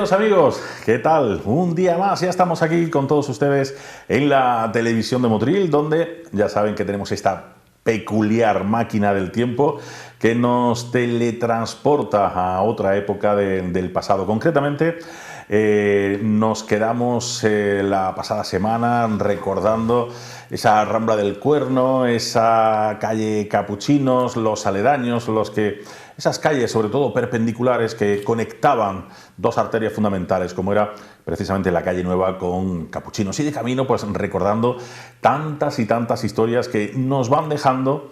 Queridos amigos, ¿qué tal? Un día más, ya estamos aquí con todos ustedes en la televisión de Motril, donde ya saben que tenemos esta peculiar máquina del tiempo que nos teletransporta a otra época del pasado. Concretamente, nos quedamos la pasada semana recordando esa Rambla del Cuerno, esa calle Capuchinos, los aledaños, esas calles, sobre todo perpendiculares, que conectaban dos arterias fundamentales, como era precisamente la calle Nueva con Capuchinos. Y de camino, pues recordando tantas y tantas historias que nos van dejando,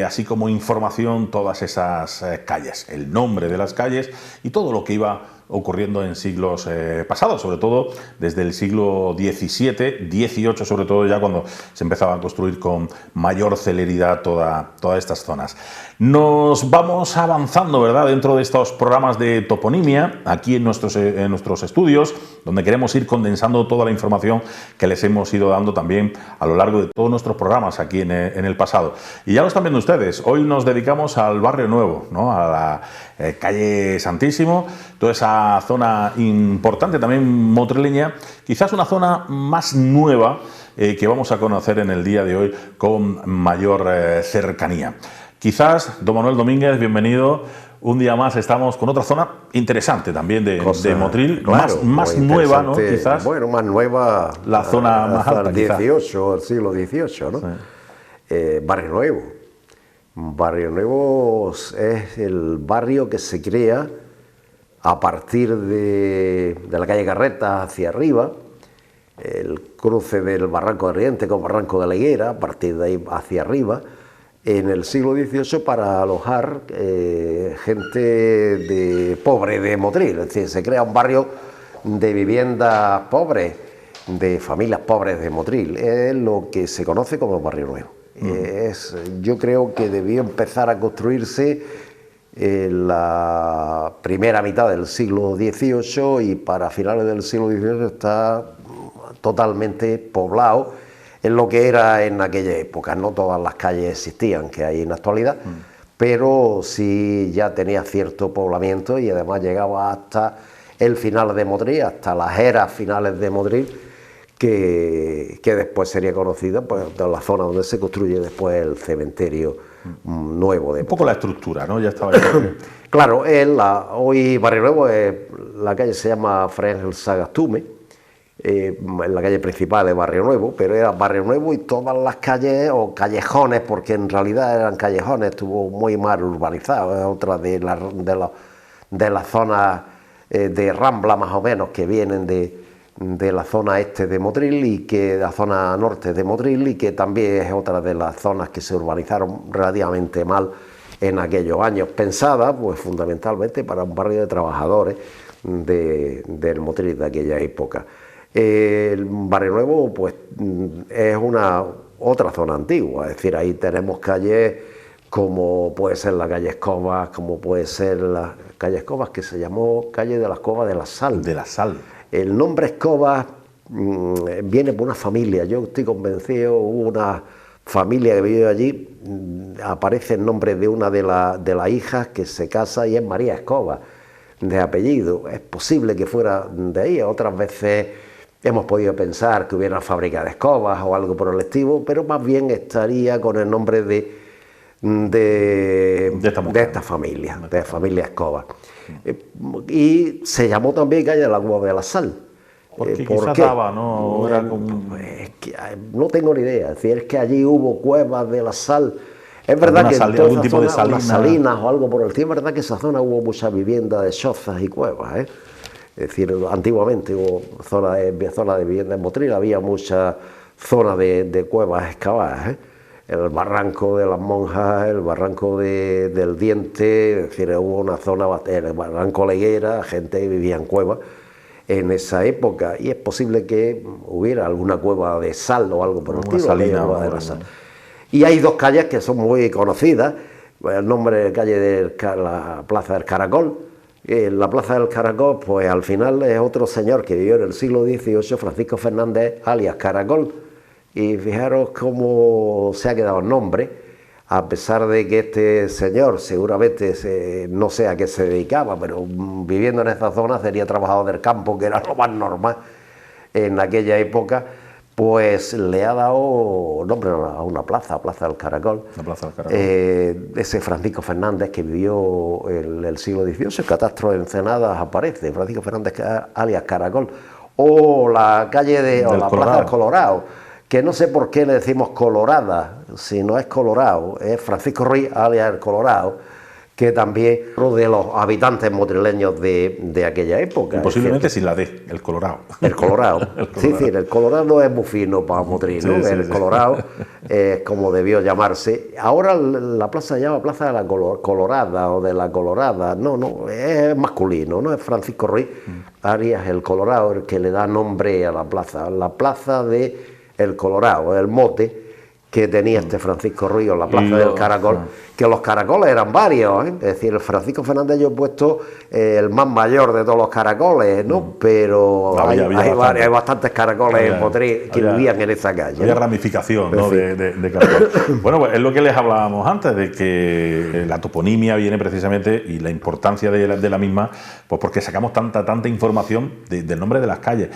así como información, todas esas calles, el nombre de las calles y todo lo que iba ocurriendo en siglos pasados, sobre todo desde el siglo XVII, XVIII, sobre todo ya cuando se empezaba a construir con mayor celeridad todas estas zonas. Nos vamos avanzando, ¿verdad?, dentro de estos programas de toponimia, aquí en nuestros estudios, donde queremos ir condensando toda la información que les hemos ido dando también a lo largo de todos nuestros programas aquí en el pasado. Y ya lo están viendo ustedes, hoy nos dedicamos al Barrio Nuevo, ¿no?, a la calle Santísimo, toda esa zona importante también motrileña, quizás una zona más nueva que vamos a conocer en el día de hoy con mayor cercanía. Quizás, don Manuel Domínguez, bienvenido. Un día más estamos con otra zona interesante también de Motril, claro, más nueva, ¿no? Quizás. Bueno, más nueva. La zona más alta, quizás. El siglo XVIII, ¿no? Sí. Barrio Nuevo. Barrio Nuevo es el barrio que se crea a partir de la calle Carreta hacia arriba, el cruce del Barranco de Riente con Barranco de la Higuera, a partir de ahí hacia arriba, en el siglo XVIII para alojar gente pobre de Motril. Es decir, se crea un barrio de viviendas pobres, de familias pobres de Motril. Es lo que se conoce como Barrio Nuevo. Yo creo que debió empezar a construirse en la primera mitad del siglo XVIII y para finales del siglo XVIII está totalmente poblado en lo que era en aquella época. No todas las calles existían que hay en la actualidad, pero sí ya tenía cierto poblamiento y además llegaba hasta el final de Motril, hasta las eras finales de Motril, que después sería conocida pues, de la zona donde se construye después el cementerio nuevo. Un poco la estructura, ¿no? Ya estaba. Claro, hoy Barrio Nuevo, la calle se llama Fray Ángel Sagastume, en la calle principal de Barrio Nuevo, pero era Barrio Nuevo y todas las calles o callejones, porque en realidad eran callejones, estuvo muy mal urbanizado, es otra de las zonas de Rambla más o menos que vienen de la zona este de Motril y que de la zona norte de Motril y que también es otra de las zonas que se urbanizaron relativamente mal en aquellos años, pensada pues fundamentalmente para un barrio de trabajadores del Motril de aquella época. El Barrio Nuevo pues es otra zona antigua, es decir, ahí tenemos calles como puede ser la calle Escobas, como puede ser la calle Escobas, que se llamó calle de la Escoba de la Sal. De la Sal. El nombre Escobas viene por una familia, yo estoy convencido, hubo una familia que vivió allí, aparece el nombre de una de las hijas que se casa y es María Escoba, de apellido. Es posible que fuera de ahí, otras veces hemos podido pensar que hubiera una fábrica de escobas o algo por el estilo, pero más bien estaría con el nombre de esta familia, de familia Escobar. Y se llamó también calle de la Cueva de la Sal. Porque quizás daba, ¿no? Era como... Es que no tengo ni idea, es decir, es que allí hubo cuevas de la sal. Es verdad que en toda algún tipo de salinas o algo por el estilo, es verdad que en esa zona hubo mucha vivienda de chozas y cuevas, ¿eh? Es decir, antiguamente hubo zona de vivienda en Motril, había mucha zona de cuevas excavadas, ¿eh? El barranco de las Monjas, el barranco del Diente, es decir, hubo una zona, el barranco Leguera, gente que vivía en cuevas en esa época, y es posible que hubiera alguna cueva de sal o algo por el estilo, de la sal. Y hay dos calles que son muy conocidas, el nombre de calle de la Plaza del Caracol. La Plaza del Caracol, pues al final es otro señor que vivió en el siglo XVIII, Francisco Fernández, alias Caracol, y fijaros cómo se ha quedado el nombre. a pesar de que este señor seguramente no sé a qué se dedicaba, pero viviendo en esta zona sería trabajador del campo, que era lo más normal en aquella época, pues le ha dado nombre a una plaza, Plaza del Caracol. La Plaza del Caracol. Ese Francisco Fernández que vivió en el siglo XVIII, el catastro de Encenadas aparece, Francisco Fernández alias Caracol, o la calle o la Plaza del Colorado, que no sé por qué le decimos Colorada, si no es Colorado, es Francisco Ruiz alias el Colorado, que también uno de los habitantes motrileños de aquella época. Y posiblemente sin la D, el Colorado. El Colorado. Sí, sí, el Colorado no es muy fino para Motril, ¿no? Sí, el Colorado es como debió llamarse. Ahora la plaza se llama Plaza de la Colorada o de la Colorada. No, es masculino, ¿no? Es Francisco Ruiz Arias el Colorado el que le da nombre a la plaza de el Colorado, el mote que tenía este Francisco Ruiz, la Plaza del Caracol, que los caracoles eran varios, ¿eh? Es decir, el Francisco Fernández yo he puesto el más mayor de todos los caracoles, ¿no? Pero hay bastantes caracoles en Motril que vivían en esa calle. Había ramificación, ¿no? de caracol. Bueno, pues es lo que les hablábamos antes, de que la toponimia viene precisamente, y la importancia de la misma, pues porque sacamos tanta información del nombre de las calles.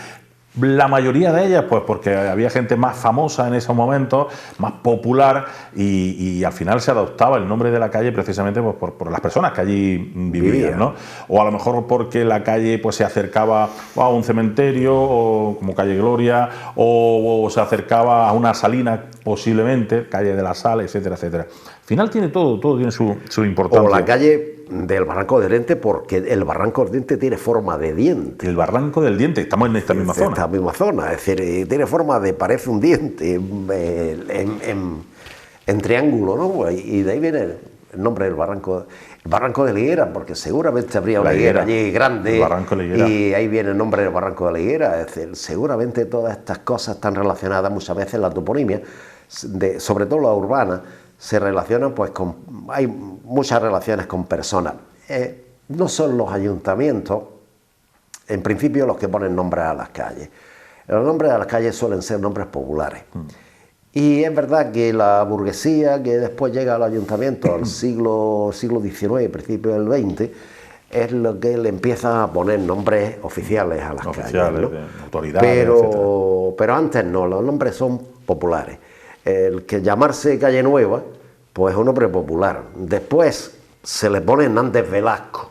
La mayoría de ellas, pues porque había gente más famosa en esos momentos, más popular, y al final se adoptaba el nombre de la calle precisamente pues, por las personas que allí vivían, ¿no? O a lo mejor porque la calle pues se acercaba a un cementerio, o como calle Gloria, o se acercaba a una salina, posiblemente, calle de la Sal, etcétera, etcétera. Al final tiene todo tiene su importancia. O la calle del Barranco del Diente, porque el Barranco del Diente tiene forma de diente. El Barranco del Diente, estamos en esta misma zona. Esta misma zona, es decir, tiene forma parece un diente en triángulo, ¿no? Y de ahí viene el nombre del Barranco. El Barranco de la Higuera, porque seguramente habría una higuera allí grande. El Barranco de la Higuera. Y ahí viene el nombre del Barranco de la Higuera. Es decir, seguramente todas estas cosas están relacionadas muchas veces en la toponimia, sobre todo la urbana, se relacionan pues hay muchas relaciones con personas. No son los ayuntamientos, en principio, los que ponen nombres a las calles. Los nombres a las calles suelen ser nombres populares. Y es verdad que la burguesía que después llega al ayuntamiento al siglo XIX, principio del XX, es lo que le empieza a poner nombres oficiales a las calles, ¿no? De autoridades, pero antes no, los nombres son populares. El que llamarse Calle Nueva, pues es un nombre popular. Después se le pone Hernández Velasco,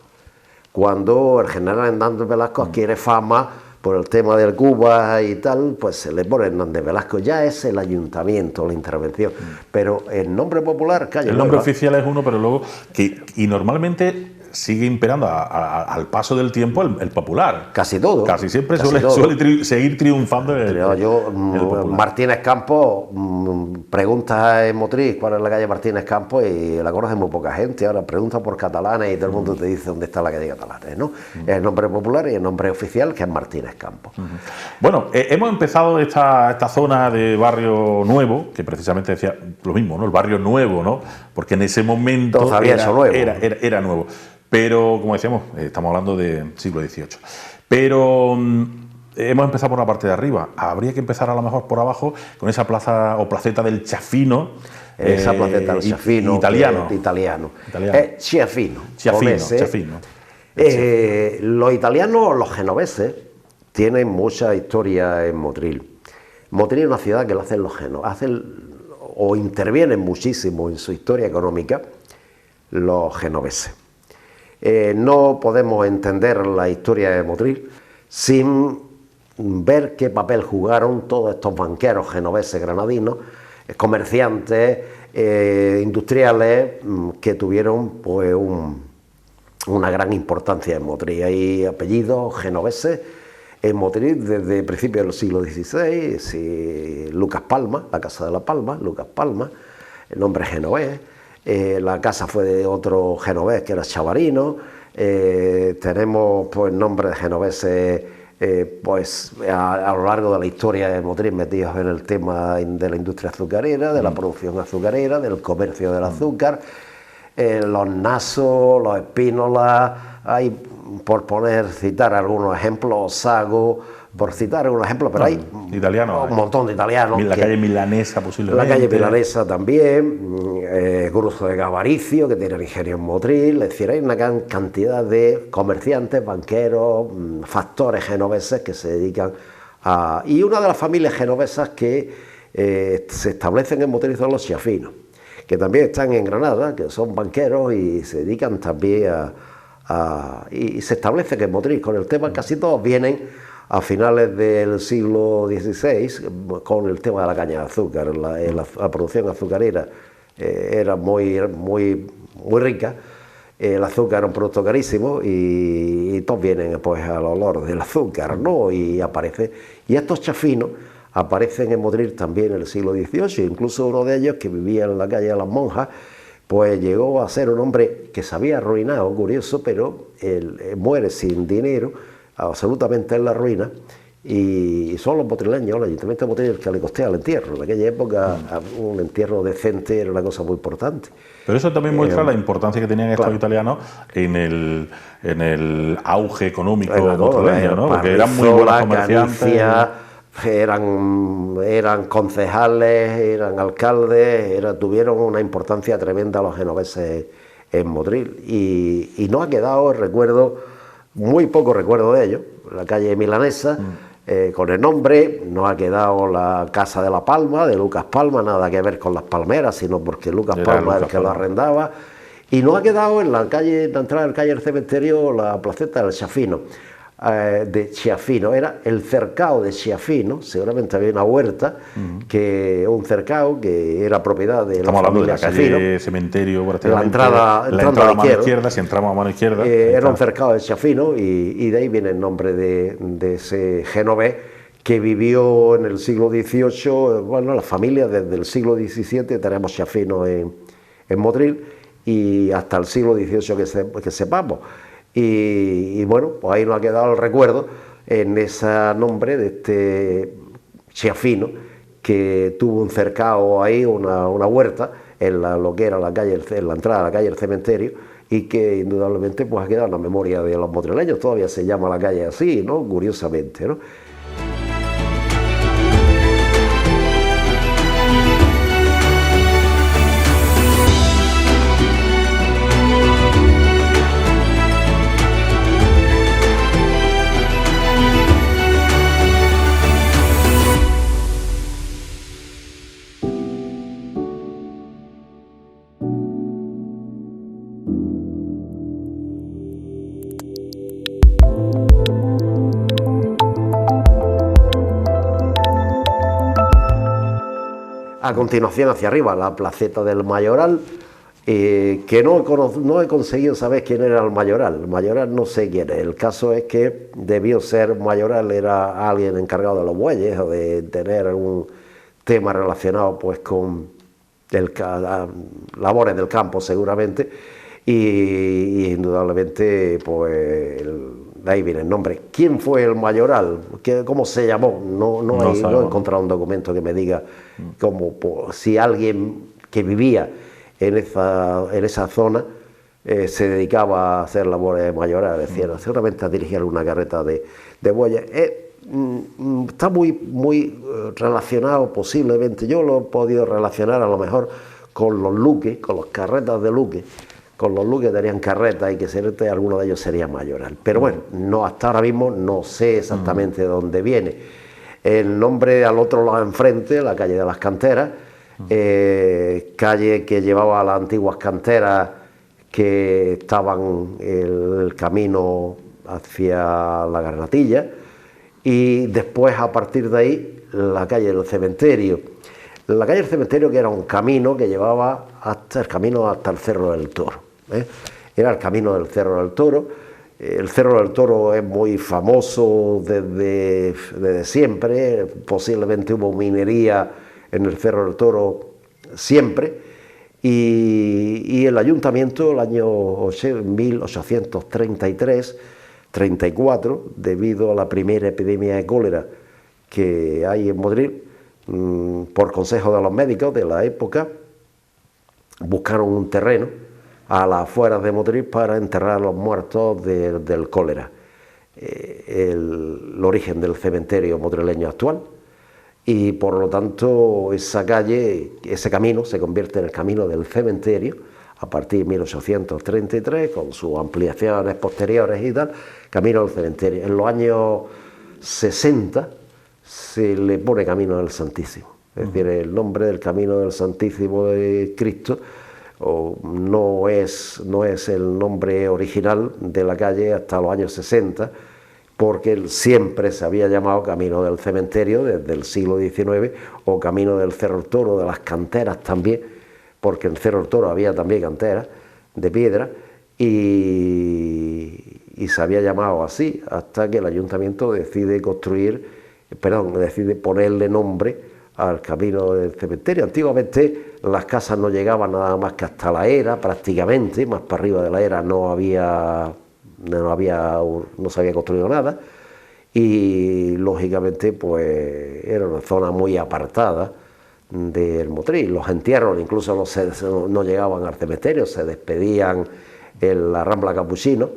cuando el general Hernández Velasco adquiere fama por el tema del Cuba y tal, pues se le pone Hernández Velasco. Ya es el ayuntamiento, la intervención. Pero el nombre popular, Calle Nueva. El nombre oficial es uno, pero luego... y normalmente sigue imperando al paso del tiempo el popular. Casi todo. Casi siempre suele seguir triunfando el Martínez Campos, preguntas en Motril cuál es la calle Martínez Campos y la conoce muy poca gente. Ahora pregunta por catalanes y todo el mundo te dice dónde está la calle Catalanes, ¿no? Es el nombre popular y el nombre oficial, que es Martínez Campos. Bueno, hemos empezado esta zona de Barrio Nuevo, que precisamente decía lo mismo, ¿no? El Barrio Nuevo, ¿no? Porque en ese momento era nuevo. Pero, como decíamos, estamos hablando del siglo XVIII. Pero hemos empezado por la parte de arriba. Habría que empezar a lo mejor por abajo con esa plaza o placeta del Chafino. Esa placeta del Chafino. Italiano. Chiafino. Los italianos, los genoveses, tienen mucha historia en Motril. Motril es una ciudad que lo hacen los genoveses, o intervienen muchísimo en su historia económica los genoveses. No podemos entender la historia de Motril sin ver qué papel jugaron todos estos banqueros genoveses granadinos, comerciantes, industriales, que tuvieron pues una gran importancia en Motril. Hay apellidos genoveses en Motril desde principios del siglo XVI, Lucas Palma, la Casa de la Palma, Lucas Palma, el nombre genovés. La casa fue de otro genovés que era Chavarino. Tenemos pues nombres genoveses pues a lo largo de la historia de Motril metidos en el tema de la industria azucarera, de la producción azucarera, del comercio del azúcar, los Nasos, los Espínolas, hay, por citar algunos ejemplos, Sago, por citar un ejemplo, pero hay italiano, un montón de italianos. La calle Milanesa posiblemente. La calle Milanesa también, Gruzo de Gavaricio, que tiene el ingenio en Motril, es decir, hay una gran cantidad de comerciantes, banqueros, factores genoveses que se dedican a... Y una de las familias genovesas que se establecen en Motril son los Schiaffino, que también están en Granada, que son banqueros y se dedican también y se establecen en Motril. Con el tema, casi todos vienen a finales del siglo XVI con el tema de la caña de azúcar. La producción azucarera era muy rica, el azúcar era un producto carísimo y todos vienen pues al olor del azúcar, ¿no? Y estos chafinos aparecen en Motril también en el siglo XVIII, incluso uno de ellos, que vivía en la calle de las Monjas, pues llegó a ser un hombre que se había arruinado, curioso, pero él muere sin dinero, absolutamente en la ruina, y son los motrileños, el ayuntamiento de Motril, el que le costea el entierro. En aquella época un entierro decente era una cosa muy importante. Pero eso también muestra la importancia que tenían estos italianos en el auge económico motrileño, ¿no? Porque eran muy buenos comerciantes. Galicia, eran concejales, eran alcaldes, tuvieron una importancia tremenda los genoveses en Motril, y no ha quedado recuerdo, muy poco recuerdo de ellos. La calle Milanesa, con el nombre, no ha quedado la Casa de la Palma, de Lucas Palma, nada que ver con las palmeras, sino porque Lucas Palma era el que lo arrendaba, y no ha quedado en la entrada del calle del Cementerio, la placeta del Schiaffino, de Schiaffino, era el cercado de Schiaffino, seguramente había una huerta, un cercado que era propiedad de la familia Schiaffino. La calle Cementerio, la entrada a mano izquierda, si entramos a mano izquierda. Era un cercado de Schiaffino, y de ahí viene el nombre de ese genovés que vivió en el siglo XVIII. Bueno, la familia desde el siglo XVII tenemos Schiaffino en Motril, y hasta el siglo XVIII que sepamos. Y bueno, pues ahí nos ha quedado el recuerdo en ese nombre de este Schiaffino, que tuvo un cercado ahí, una huerta, en lo que era la calle, en la entrada de la calle del Cementerio, y que indudablemente pues ha quedado en la memoria de los motrileños. Todavía se llama la calle así, ¿no? Curiosamente, ¿no? A continuación, hacia arriba, la placeta del Mayoral, que no he conseguido saber quién era el Mayoral. El Mayoral no sé quién es. El caso es que debió ser Mayoral, era alguien encargado de los bueyes o de tener algún tema relacionado pues con labores del campo, seguramente, y indudablemente pues de ahí viene el nombre. ¿Quién fue el Mayoral? ¿Cómo se llamó? No he encontrado un documento que me diga si alguien que vivía en esa zona se dedicaba a hacer labores de mayoral, es decir, seguramente a dirigir una carreta de bueyes. Está muy relacionado posiblemente, yo lo he podido relacionar a lo mejor con los luques, con los carretas de luque. Con los luques tenían carretas y que alguno de ellos sería mayoral. Pero bueno, hasta ahora mismo no sé exactamente de dónde viene. El nombre al otro lado enfrente, la calle de las Canteras, calle que llevaba a las antiguas canteras que estaban en el camino hacia la Garnatilla, y después, a partir de ahí, la calle del Cementerio. La calle del Cementerio, que era un camino que llevaba hasta el Cerro del Toro. Era el camino del Cerro del Toro. El Cerro del Toro es muy famoso desde siempre. Posiblemente hubo minería en el Cerro del Toro siempre. Y el ayuntamiento, el año 1833-34, debido a la primera epidemia de cólera que hay en Motril, por consejo de los médicos de la época, buscaron un terreno a las afueras de Motril para enterrar a los muertos del cólera. el origen del cementerio motrileño actual, y por lo tanto esa calle, ese camino se convierte en el camino del cementerio a partir de 1833, con sus ampliaciones posteriores y tal, camino del cementerio. En los años 60 se le pone Camino del Santísimo, es decir, el nombre del Camino del Santísimo de Cristo no es el nombre original de la calle hasta los años 60, porque siempre se había llamado Camino del Cementerio desde el siglo XIX, o Camino del Cerro del Toro, de las canteras también, porque en Cerro del Toro había también canteras de piedra, y se había llamado así hasta que el ayuntamiento decide ponerle nombre al Camino del Cementerio. Antiguamente las casas no llegaban nada más que hasta la era, prácticamente, más para arriba de la era no se había construido nada, y lógicamente pues era una zona muy apartada del Motril. Los entierros incluso no llegaban al cementerio, se despedían en la Rambla Capuchino,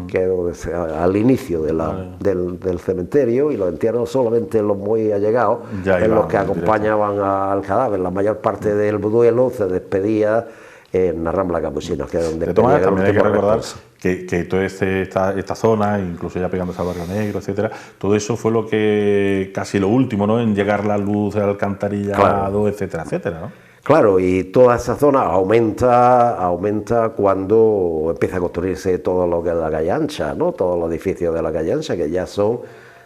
que es al inicio del cementerio, y los entierros solamente los muy allegados, en los que acompañaban al cadáver. La mayor parte del duelo se despedía en la Rambla Capuchino, que es donde... De todas maneras, también hay que recordar que toda esta zona, incluso ya pegándose al Barrio Negro, etcétera, todo eso fue lo que casi lo último, ¿no?, en llegar la luz, el alcantarillado, claro, etcétera, etcétera, ¿no? Claro, y toda esa zona aumenta cuando empieza a construirse todo lo que es la calle ancha, ¿no? Todos los edificios de la calle ancha, que ya son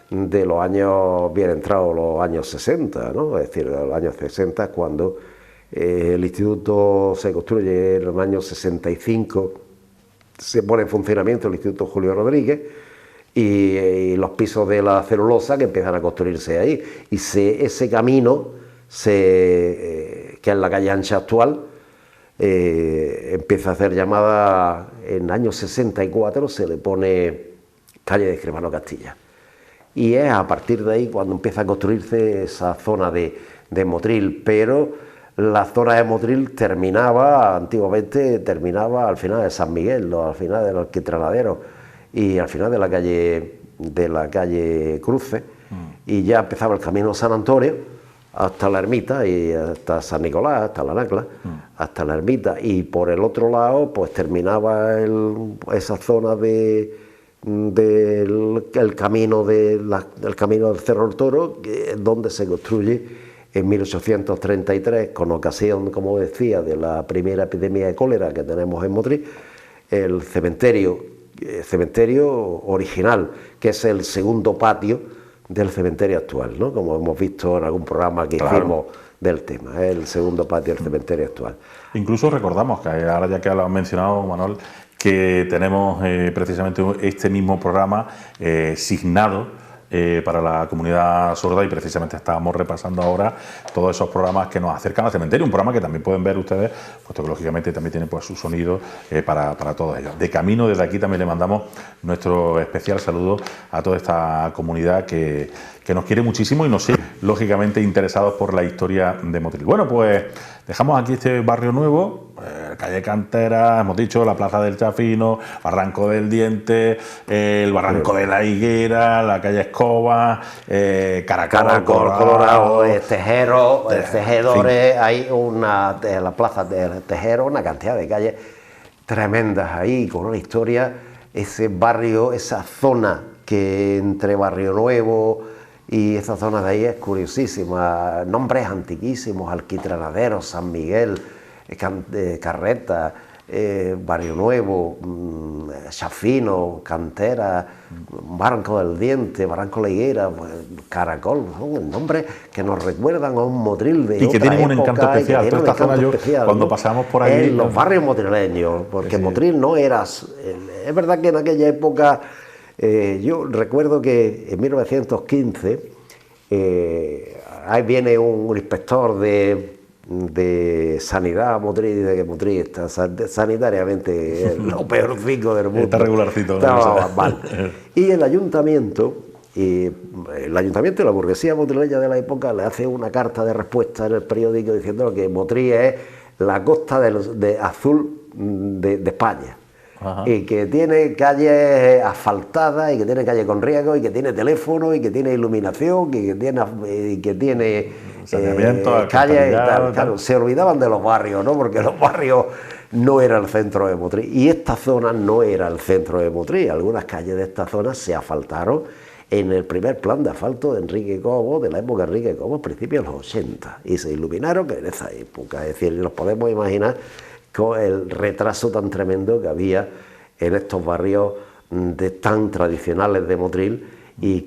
de los años bien entrados, los años 60, ¿no? Es decir, los años 60 es cuando el instituto se construye. En el año 65 se pone en funcionamiento el Instituto Julio Rodríguez, y los pisos de la celulosa que empiezan a construirse ahí, y ese camino que es la calle ancha actual, empieza a hacer llamada. En el año 64 se le pone calle de Escribano Castilla, y es a partir de ahí cuando empieza a construirse esa zona de Motril. Pero la zona de Motril antiguamente terminaba al final de San Miguel, al final del Alquitranadero, y al final de la calle Cruce, y ya empezaba el camino San Antonio hasta la ermita, y hasta San Nicolás, hasta la Nacla, hasta la ermita, y por el otro lado pues terminaba esa zona del camino del Cerro del Toro, donde se construye en 1833, con ocasión, como decía, de la primera epidemia de cólera que tenemos en Motril, el cementerio original, que es el segundo patio del cementerio actual, ¿no? Como hemos visto en algún programa que hicimos del tema, es el segundo patio del cementerio actual. Incluso recordamos que ahora, ya que lo has mencionado, Manuel, que tenemos precisamente este mismo programa signado para la comunidad sorda, y precisamente estábamos repasando ahora todos esos programas que nos acercan al cementerio, un programa que también pueden ver ustedes, puesto que lógicamente también tiene pues su sonido para todos ellos. De camino, desde aquí también le mandamos nuestro especial saludo a toda esta comunidad que nos quiere muchísimo y nos sigue, lógicamente, interesados por la historia de Motril. Bueno, pues dejamos aquí este barrio nuevo, calle Cantera, hemos dicho, la Plaza del Chafino, Barranco del Diente, el Barranco de la Higuera, la calle Escoba, Caracol Colorado, Tejedores, hay la Plaza del Tejero, una cantidad de calles tremendas ahí, con una historia. Ese barrio, esa zona que entre Barrio Nuevo y esa zona de ahí es curiosísima, nombres antiquísimos: Alquitranadero, San Miguel, Carreta, Barrio Nuevo, Chafino, Cantera, Barranco del Diente, Barranco de la Higuera, Caracol, son nombres que nos recuerdan a un Motril de otra época. Y que tienen un encanto especial. Toda esta zona, cuando pasamos por ahí... En los barrios motrileños, porque sí. Motril no era... Es verdad que en aquella época... yo recuerdo que en 1915 ahí viene un inspector de sanidad Motril, y dice que Motril está sanitariamente lo peorcico del mundo. Está regularcito. Estaba mal. Y el ayuntamiento y la burguesía motrileña de la época le hace una carta de respuesta en el periódico diciendo que Motril es la costa azul de España. y que tiene calles asfaltadas, y que tiene calles con riesgo, y que tiene teléfono, y que tiene iluminación, y que tiene saneamiento, calles y tal. Claro, se olvidaban de los barrios, ¿no? Porque los barrios no era el centro de Motril, y esta zona no era el centro de Motril. Algunas calles de esta zona se asfaltaron en el primer plan de asfalto de Enrique Cobo, de la época de Enrique Cobo, a principios de los 80, y se iluminaron en esa época. Es decir, nos podemos imaginar con el retraso tan tremendo que había en estos barrios tan tradicionales de Motril y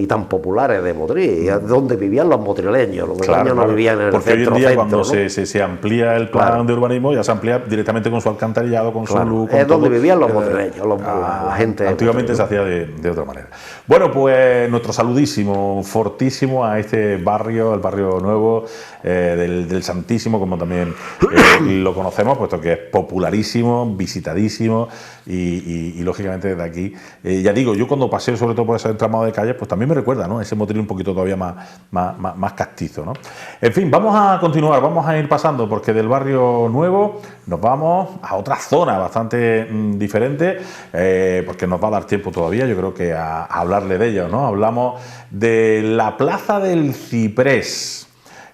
tan populares de Motril, donde vivían los motrileños. Los motrileños no vivían en el porque centro. Hoy en día, centro, cuando ¿no? se amplía el plan de urbanismo, ya se amplía directamente con su alcantarillado, con su luz. Es donde vivían los motrileños, la gente. Antiguamente se hacía de otra manera. Bueno, pues nuestro saludísimo, fortísimo a este barrio, el barrio nuevo del Santísimo, como también lo conocemos, puesto que es popularísimo, visitadísimo y lógicamente desde aquí, ya digo, yo cuando paseo sobre todo por ese entramado de calles, pues también me recuerda, ¿no?, ese Motril un poquito todavía más castizo, ¿no? En fin, vamos a continuar, vamos a ir pasando, porque del barrio nuevo nos vamos a otra zona bastante diferente, porque nos va a dar tiempo todavía, yo creo que a hablarle de ella, ¿no? Hablamos de la Plaza del Ciprés.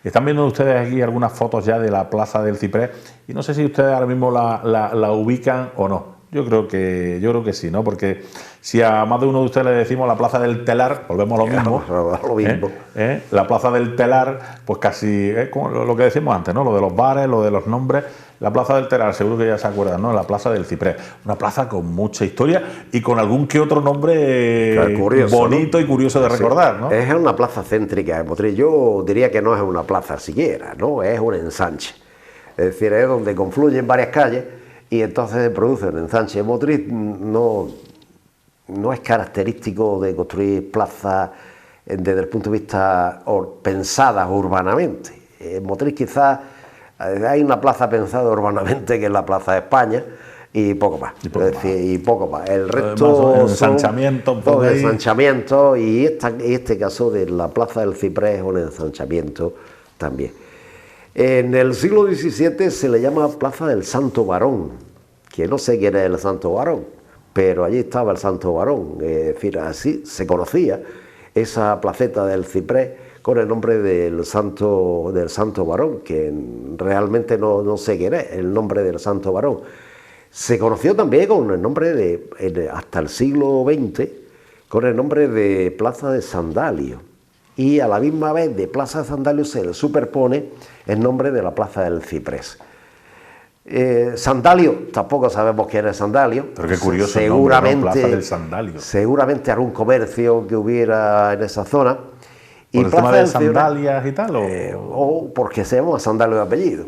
Están viendo ustedes aquí algunas fotos ya de la Plaza del Ciprés y no sé si ustedes ahora mismo la ubican o no. Yo creo que sí, ¿no? Porque si a más de uno de ustedes le decimos la Plaza del Telar, volvemos a lo mismo. La Plaza del Telar, pues casi es como lo que decimos antes, ¿no? Lo de los bares, lo de los nombres. La Plaza del Telar, seguro que ya se acuerdan, ¿no? La Plaza del Ciprés. Una plaza con mucha historia y con algún que otro nombre curioso, bonito, ¿no?, y curioso de recordar, ¿no? Es una plaza céntrica de Motril. Yo diría que no es una plaza siquiera, ¿no? Es un ensanche. Es decir, es donde confluyen varias calles y entonces se produce un ensanche. Motril no es característico de construir plazas desde el punto de vista pensadas urbanamente. En Motril quizás hay una plaza pensada urbanamente que es la Plaza de España y poco más. Y poco más. El resto son ensanchamientos y este caso de la Plaza del Ciprés es un ensanchamiento también. En el siglo XVII se le llama Plaza del Santo Varón, que no sé quién es el Santo Varón, pero allí estaba el Santo Varón. Es decir, así se conocía esa placeta del Ciprés con el nombre del Santo Varón, que realmente no sé quién es el nombre del Santo Varón. Se conoció también con el nombre hasta el siglo XX, con el nombre de Plaza de Sandalio. Y a la misma vez de Plaza de Sandalio se le superpone el nombre de la Plaza del Ciprés. Sandalio, tampoco sabemos quién es Sandalio. Pero qué curioso, seguramente, el nombre, ¿no? Plaza del Sandalio. Seguramente algún comercio que hubiera en esa zona. ¿Por el tema de sandalias y tal? O porque se llama Sandalio de apellido.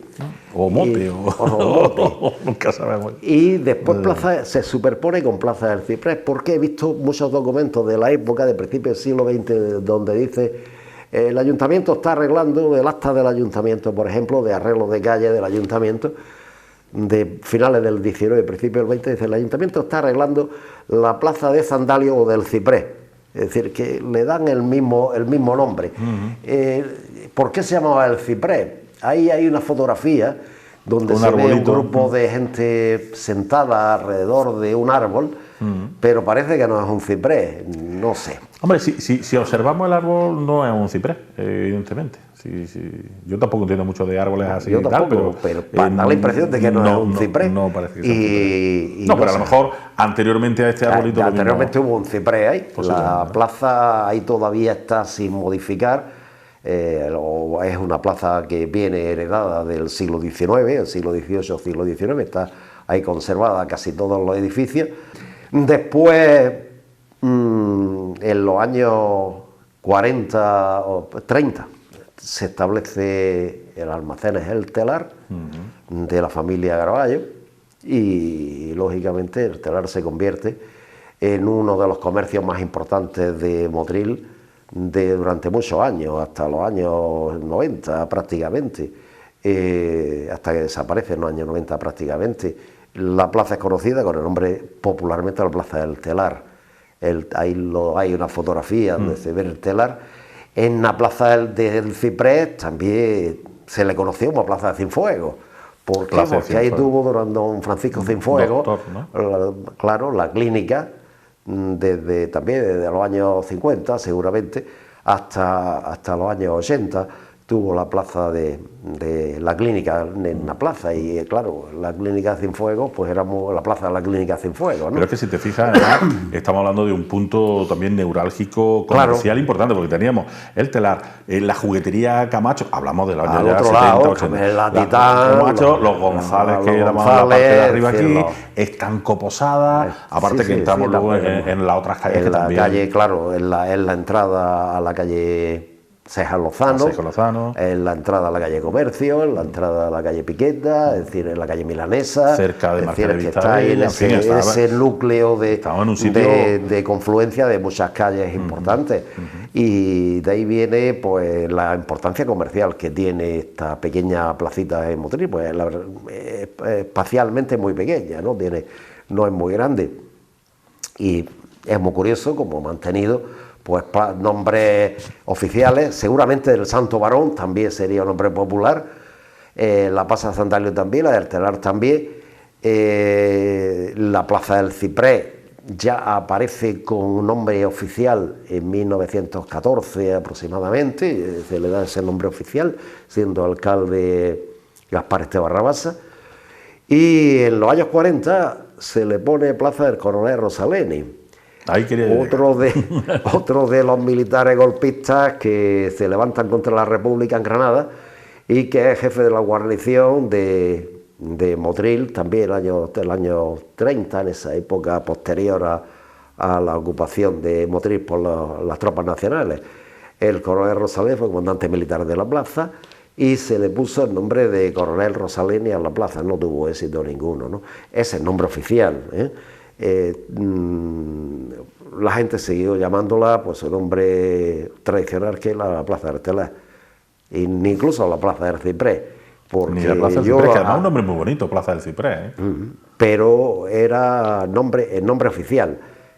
O mote. O nunca sabemos. Y después Plaza se superpone con Plaza del Ciprés, porque he visto muchos documentos de la época, de principios del siglo XX, donde dice el ayuntamiento está arreglando el acta del ayuntamiento, por ejemplo, de arreglos de calle del ayuntamiento, de finales del XIX, principios del XX, dice el ayuntamiento está arreglando la Plaza de Sandalio o del Ciprés. Es decir, que le dan el mismo nombre. ¿Por qué se llamaba el Ciprés? Ahí hay una fotografía donde se ve un grupo de gente sentada alrededor de un árbol, pero parece que no es un ciprés, no sé. Hombre, si observamos el árbol, no es un ciprés, evidentemente. Yo tampoco entiendo mucho de árboles así. Yo tampoco, pero da la impresión de que no es un ciprés. No parece que sea un ciprés. No, pero a lo mejor anteriormente a este arbolito... Anteriormente hubo un ciprés ahí. La plaza ahí todavía está sin modificar. Es una plaza que viene heredada del siglo XIX, el siglo XVIII, siglo XIX, está ahí conservada casi todos los edificios. Después, en los años 40 o 30, se establece el Almacenes El Telar de la familia Garballo y lógicamente el Telar se convierte en uno de los comercios más importantes de Motril durante muchos años, hasta los años 90 prácticamente, hasta que desaparece en los años 90 prácticamente. La plaza es conocida con el nombre popularmente la Plaza del Telar. Hay una fotografía donde se ve el telar. En la Plaza del Ciprés también se le conoció como Plaza de Cienfuegos, ¿Por qué? Plaza de Porque ahí Cienfuegos. tuvo don Francisco Cienfuegos, Doctor, ¿no? claro, la clínica, también desde los años 50 seguramente, hasta los años 80, tuvo la plaza de la clínica en la plaza, y claro, la clínica Cienfuegos, pues éramos la plaza de la clínica Cienfuegos, ¿no? Pero es que si te fijas, además, estamos hablando de un punto también neurálgico comercial importante, porque teníamos el telar, la juguetería Camacho, hablamos de los años Al ya otro 70, lado, 80. la Titán, Camacho, los González, que éramos en la parte de arriba aquí, Estanco Posada, aparte que entramos luego en las otras calles que también. En la calle, claro, en la entrada a la calle Cejas Lozano, en la entrada a la calle Comercio, en la entrada a la calle Piqueta, es decir, en la calle Milanesa, cerca de es decir, que Vista está ahí en Bella, ese núcleo en de confluencia de muchas calles importantes. Y de ahí viene pues la importancia comercial que tiene esta pequeña placita de Motril, pues espacialmente muy pequeña, no es muy grande. Y es muy curioso como ha mantenido pues nombres oficiales, seguramente del Santo Varón también sería un nombre popular, la Plaza de Santa Elia también, la del Telar también, la Plaza del Ciprés ya aparece con un nombre oficial en 1914 aproximadamente, se le da ese nombre oficial, siendo alcalde Gaspar Esteban Rabasa, y en los años 40 se le pone Plaza del Coronel Rosaleni. Otro de los militares golpistas que se levantan contra la República en Granada y que es jefe de la guarnición de Motril, también el año 30, en esa época posterior a la ocupación de Motril por las tropas nacionales. El coronel Rosaleni fue comandante militar de la plaza y se le puso el nombre de Coronel Rosaleni a la plaza, no tuvo éxito ninguno, ¿no? Es el nombre oficial, la gente siguió llamándola pues el nombre tradicional que es la Plaza del Telar, incluso la Plaza del Ciprés, porque ni la Plaza del Ciprés, que además es un nombre muy bonito, Plaza del Ciprés, pero era el nombre oficial.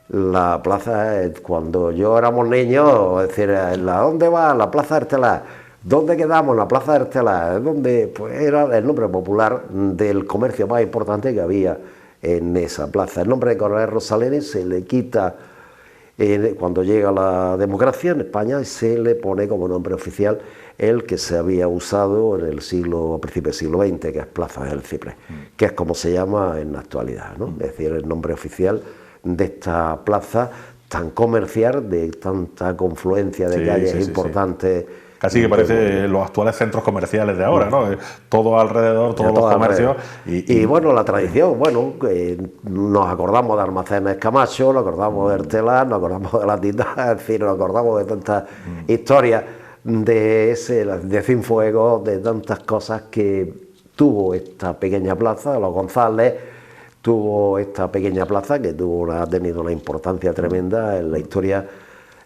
La plaza, cuando yo éramos niños, es decir, ¿dónde va? La Plaza del Telar. ¿Dónde quedamos? La Plaza del Telar, donde pues era el nombre popular del comercio más importante que había en esa plaza. El nombre de Coronel Rosaleni se le quita cuando llega la democracia en España y se le pone como nombre oficial el que se había usado en el a principios del siglo XX, que es Plaza del Ciprés, que es como se llama en la actualidad, ¿no? Es decir, el nombre oficial de esta plaza tan comercial, de tanta confluencia de calles importantes. Casi que parece los actuales centros comerciales de ahora, ¿no? Todo alrededor, todos los comercios. Y bueno, la tradición, nos acordamos de Almacenes Camacho, nos acordamos del Telar, nos acordamos de la Titán, es decir, nos acordamos de tantas historias de Cienfuegos, de tantas cosas que tuvo esta pequeña plaza, los González, tuvo esta pequeña plaza que ha tenido una importancia tremenda en la historia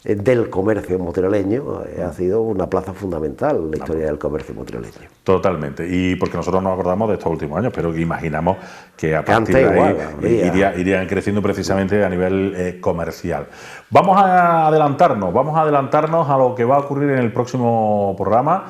del comercio motrileño, ha sido una plaza fundamental en la historia del comercio motrileño. Totalmente, y porque nosotros nos acordamos de estos últimos años, pero que imaginamos que a partir de ahí irían creciendo precisamente a nivel comercial. Vamos a adelantarnos a lo que va a ocurrir en el próximo programa.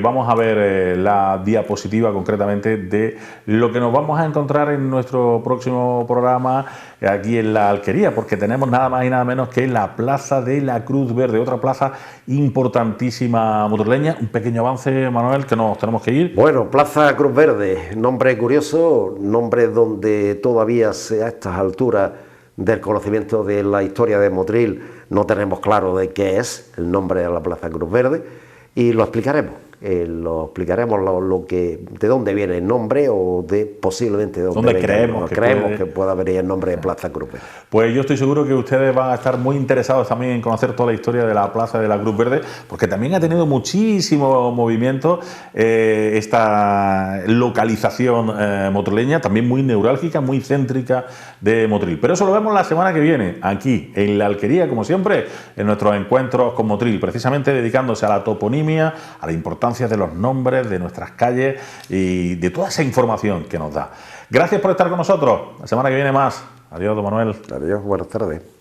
Vamos a ver la diapositiva concretamente de lo que nos vamos a encontrar en nuestro próximo programa aquí en la Alquería, porque tenemos nada más y nada menos que la Plaza de la Cruz Verde, otra plaza importantísima motrileña. Un pequeño avance, Manuel, que nos tenemos que ir. Bueno, Plaza Cruz Verde, nombre curioso, nombre donde todavía a estas alturas del conocimiento de la historia de Motril no tenemos claro de qué es el nombre de la Plaza Cruz Verde. Y lo explicaremos, de dónde viene el nombre o posiblemente de dónde creemos que pueda venir el nombre de Plaza Cruz Verde. Pues yo estoy seguro que ustedes van a estar muy interesados también en conocer toda la historia de la Plaza de la Cruz Verde, porque también ha tenido muchísimo movimiento esta localización motrileña, también muy neurálgica, muy céntrica de Motril. Pero eso lo vemos la semana que viene, aquí en la Alquería, como siempre, en nuestros encuentros con Motril, precisamente dedicándose a la toponimia, a la importancia de los nombres de nuestras calles y de toda esa información que nos da. Gracias por estar con nosotros. La semana que viene más. Adiós, don Manuel. Adiós, buenas tardes.